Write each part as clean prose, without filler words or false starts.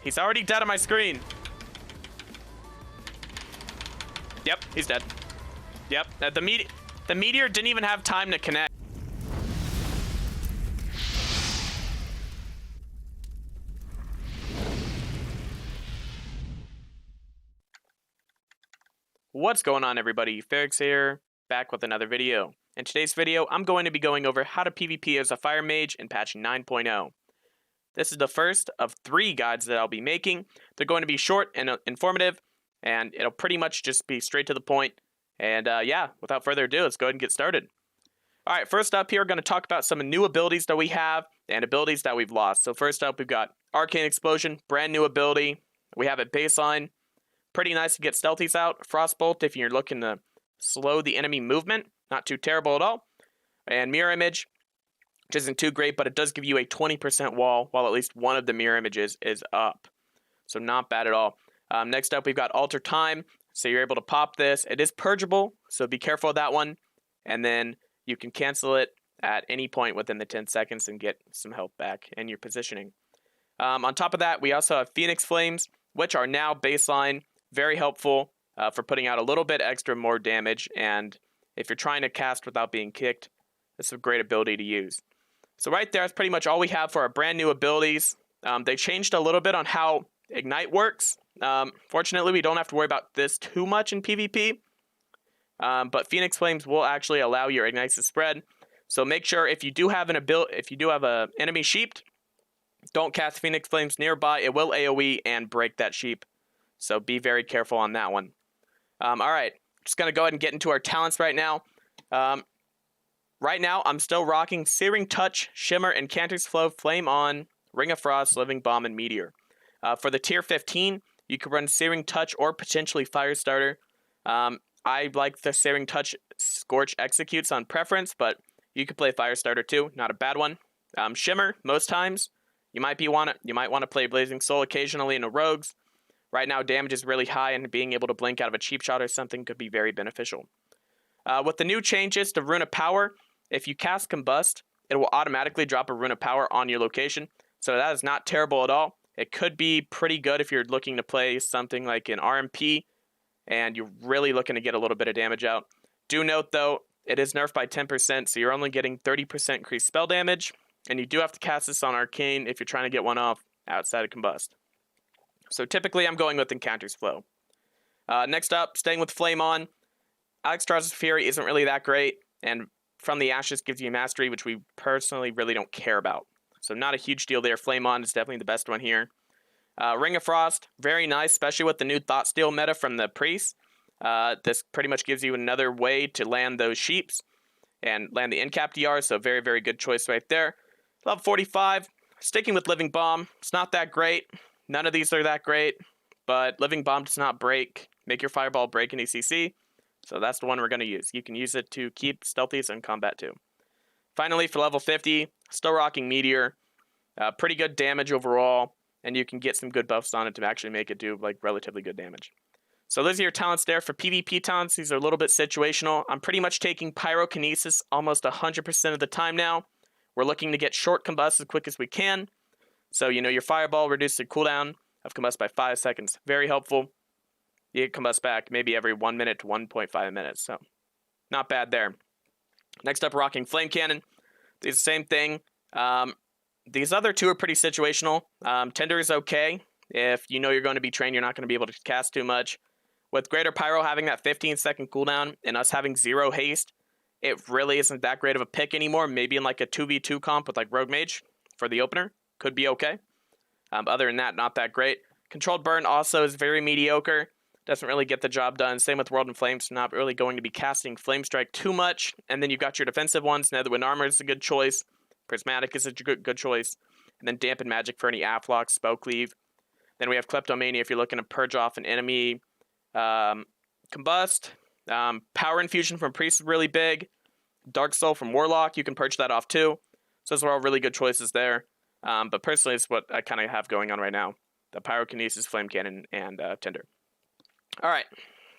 He's already dead on my screen. Yep, he's dead. Yep, the meteor didn't even have time to connect. What's going on, everybody? Pherix here, back with another video. In today's video, I'm going to be going over how to PvP as a Fire Mage in patch 9.0. This is the first of 3 guides that I'll be making. They're going to be short and informative, and it'll pretty much just be straight to the point. And yeah, without further ado, let's go ahead and get started. Alright, first up here, we're going to talk about some new abilities that we have and abilities that we've lost. So first up, we've got Arcane Explosion, brand new ability. We have it baseline. Pretty nice to get stealthies out. Frostbolt if you're looking to slow the enemy movement. Not too terrible at all. And Mirror Image, which isn't too great, but it does give you a 20% wall while at least one of the mirror images is up. So not bad at all. Next up, we've got Alter Time. So you're able to pop this. It is purgeable, so be careful of that one. And then you can cancel it at any point within the 10 seconds and get some health back in your positioning. On top of that, we also have Phoenix Flames, which are now baseline. Very helpful for putting out a little bit extra more damage. And if you're trying to cast without being kicked, it's a great ability to use. So right there is pretty much all we have for our brand new abilities. They changed a little bit on how Ignite works. Fortunately, we don't have to worry about this too much in PvP. But Phoenix Flames will actually allow your Ignites to spread. So make sure if you do have an enemy sheeped, don't cast Phoenix Flames nearby. It will AoE and break that sheep. So be very careful on that one. Alright, just going to go ahead and get into our talents right now. Right now, I'm still rocking Searing Touch, Shimmer, Incanter's Flow, Flame On, Ring of Frost, Living Bomb, and Meteor. For the tier 15, you could run Searing Touch or potentially Firestarter. I like the Searing Touch Scorch Executes on preference, but you could play Firestarter too. Not a bad one. Shimmer, most times. You might want to play Blazing Soul occasionally in a Rogues. Right now, damage is really high, and being able to blink out of a cheap shot or something could be very beneficial. With the new changes to Rune of Power, if you cast Combust, it will automatically drop a Rune of Power on your location. So that is not terrible at all. It could be pretty good if you're looking to play something like an RMP, and you're really looking to get a little bit of damage out. Do note, though, it is nerfed by 10%, so you're only getting 30% increased spell damage, and you do have to cast this on Arcane if you're trying to get one off outside of Combust. So typically, I'm going with Encanter's Flow. Next up, staying with Flame On. Alexstrasza's Fury isn't really that great, and From the Ashes gives you Mastery, which we personally really don't care about. So not a huge deal there. Flame On is definitely the best one here. Ring of Frost, very nice, especially with the new Thoughtsteel meta from the Priest. This pretty much gives you another way to land those sheeps and land the in-cap DR, so very, very good choice right there. Level 45, sticking with Living Bomb. It's not that great. None of these are that great, but Living Bomb does not make your Fireball break in ECC, so that's the one we're going to use. You can use it to keep stealthies in combat too. Finally, for level 50, still rocking Meteor. Pretty good damage overall, and you can get some good buffs on it to actually make it do like relatively good damage. So those are your talents there. For PvP talents, these are a little bit situational. I'm pretty much taking Pyrokinesis almost 100% of the time now. We're looking to get short Combust as quick as we can. So, you know, your Fireball reduces the cooldown of Combust by 5 seconds. Very helpful. You get Combust back maybe every 1 minute to 1.5 minutes. So, not bad there. Next up, rocking Flame Cannon. It's the same thing. These other two are pretty situational. Tender is okay. If you know you're going to be trained, you're not going to be able to cast too much. With Greater Pyro having that 15-second cooldown and us having 0 haste, it really isn't that great of a pick anymore. Maybe in like a 2v2 comp with like Rogue Mage for the opener. Could be okay. Other than that, not that great. Controlled Burn also is very mediocre. Doesn't really get the job done. Same with World in Flames. Not really going to be casting Flame Strike too much. And then you've got your defensive ones. Netherwind Armor is a good choice. Prismatic is a good choice. And then Dampen Magic for any Afflock, Spell Cleave. Then we have Kleptomania if you're looking to purge off an enemy. Combust. Power Infusion from Priest is really big. Dark Soul from Warlock, you can purge that off too. So those are all really good choices there. But personally, it's what I kind of have going on right now. The Pyrokinesis, Flame Cannon, and Tender. Alright,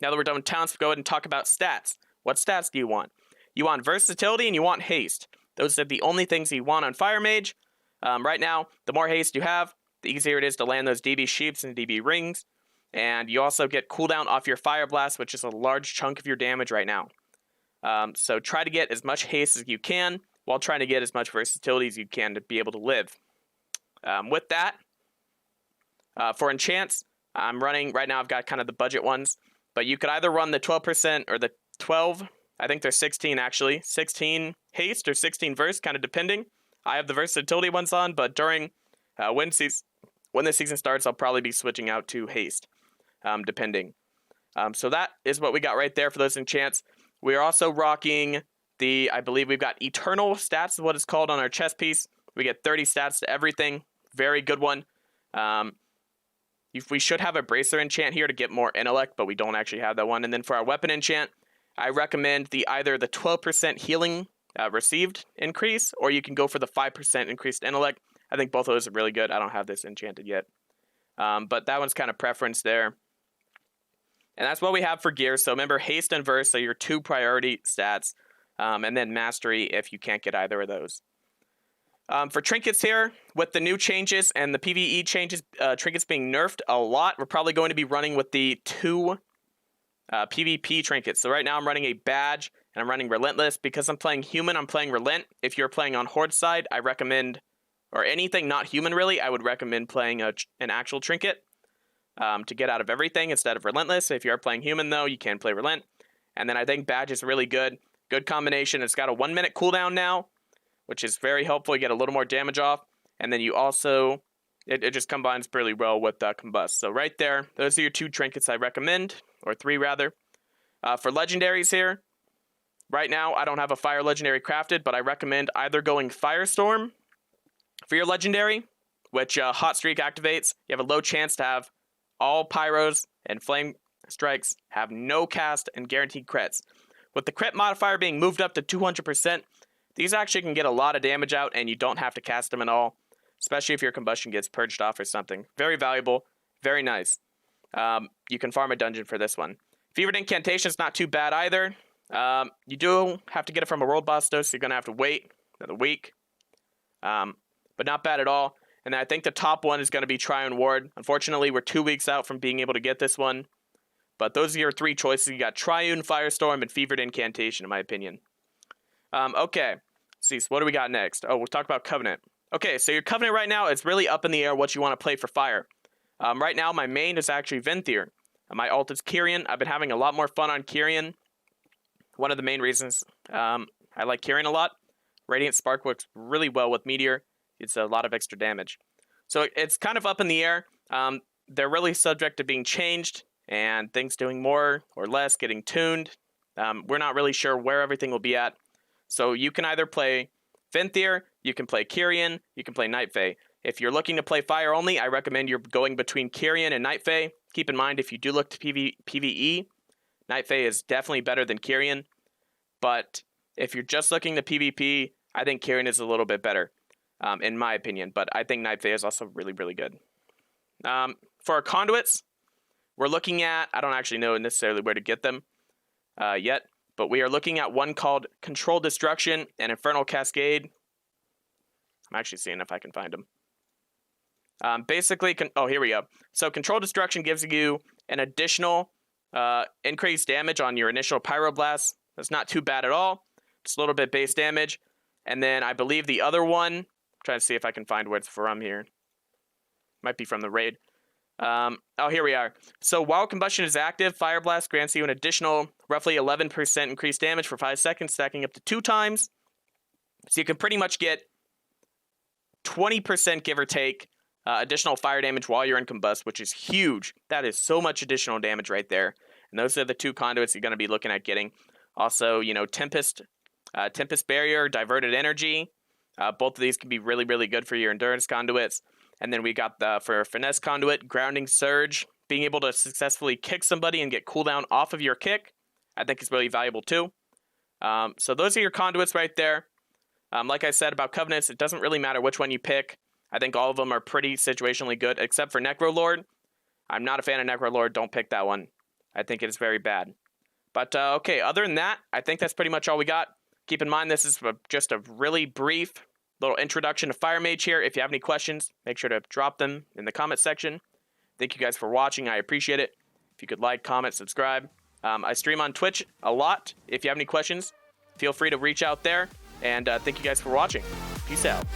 now that we're done with talents, we'll go ahead and talk about stats. What stats do you want? You want Versatility and you want Haste. Those are the only things you want on Fire Mage. Right now, the more haste you have, the easier it is to land those DB sheeps and DB rings. And you also get cooldown off your Fire Blast, which is a large chunk of your damage right now. So try to get as much haste as you can, while trying to get as much versatility as you can to be able to live. With that, for enchants, I'm running, right now I've got kind of the budget ones, but you could either run the 12% or the 12, I think there's 16 actually, 16 haste or 16 verse, kind of depending. I have the versatility ones on, but during when the season starts, I'll probably be switching out to haste, depending. So that is what we got right there for those enchants. We are also rocking I believe we've got Eternal stats is what it's called on our chest piece. We get 30 stats to everything. Very good one. We should have a Bracer enchant here to get more intellect, but we don't actually have that one. And then for our weapon enchant, I recommend either the 12% healing received increase, or you can go for the 5% increased intellect. I think both of those are really good. I don't have this enchanted yet. But that one's kind of preference there. And that's what we have for gear. So remember, haste and verse are your 2 priority stats. And then mastery if you can't get either of those. For trinkets here, with the new changes and the PvE changes, trinkets being nerfed a lot, we're probably going to be running with the 2 PvP trinkets. So right now I'm running a badge and I'm running relentless. Because I'm playing human, I'm playing relent. If you're playing on horde side, I recommend, or anything not human really, I would recommend playing an actual trinket to get out of everything instead of relentless. If you're playing human though, you can play relent. And then I think badge is really good. Good combination. It's got a 1-minute cooldown now, which is very helpful. You get a little more damage off. And then you also, it just combines pretty well with combust. So right there, those are your 2 trinkets I recommend, or 3 rather. For legendaries here, right now I don't have a fire legendary crafted, but I recommend either going Firestorm for your legendary, which Hot Streak activates. You have a low chance to have all pyros and flame strikes have no cast and guaranteed crits. With the crit modifier being moved up to 200%, these actually can get a lot of damage out and you don't have to cast them at all, especially if your combustion gets purged off or something. Very valuable, very nice. You can farm a dungeon for this one. Fevered Incantation is not too bad either. You do have to get it from a world boss though, so you're going to have to wait another week. But not bad at all. And I think the top one is going to be Triune Ward. Unfortunately, we're 2 weeks out from being able to get this one. But those are your 3 choices. You got Triune, Firestorm, and Fevered Incantation, in my opinion. Okay. Let's see, so what do we got next? Oh, we'll talk about Covenant. Okay, so your Covenant right now is really up in the air what you want to play for fire. Right now, my main is actually Venthyr. My alt is Kyrian. I've been having a lot more fun on Kyrian. One of the main reasons I like Kyrian a lot. Radiant Spark works really well with Meteor. It's a lot of extra damage. So it's kind of up in the air. They're really subject to being changed and things doing more or less, getting tuned. We're not really sure where everything will be at. So you can either play Venthyr, you can play Kyrian, you can play Night Fae. If you're looking to play fire only, I recommend you're going between Kyrian and Night Fae. Keep in mind, if you do look to PvE, Night Fae is definitely better than Kyrian. But if you're just looking to PvP, I think Kyrian is a little bit better, in my opinion. But I think Night Fae is also really, really good. For our Conduits, we're looking at, I don't actually know necessarily where to get them yet, but we are looking at one called Controlled Destruction and Infernal Cascade. I'm actually seeing if I can find them. Basically, here we go. So Controlled Destruction gives you an additional increased damage on your initial Pyroblast. That's not too bad at all. Just a little bit base damage. And then I believe the other one, I'm trying to see if I can find where it's from here. Might be from the raid. Oh, here we are. So while combustion is active, Fire Blast grants you an additional roughly 11% increased damage for 5 seconds, stacking up to 2 times. So you can pretty much get 20%, give or take, additional fire damage while you're in combust, which is huge. That is so much additional damage right there. And those are the 2 conduits you're going to be looking at getting. Also, you know, Tempest Barrier, Diverted Energy. Both of these can be really, really good for your endurance conduits. And then we got for Finesse Conduit, Grounding Surge. Being able to successfully kick somebody and get cooldown off of your kick, I think is really valuable too. So those are your conduits right there. Like I said about Covenants, it doesn't really matter which one you pick. I think all of them are pretty situationally good, except for Necrolord. I'm not a fan of Necrolord. Don't pick that one. I think it is very bad. But okay, other than that, I think that's pretty much all we got. Keep in mind, this is just a really brief Little introduction to Fire Mage here. If you have any questions, make sure to drop them in the comment section. Thank you guys for watching. I appreciate it. If you could like, comment, subscribe. I stream on Twitch a lot. If you have any questions, feel free to reach out there. And thank you guys for watching. Peace out.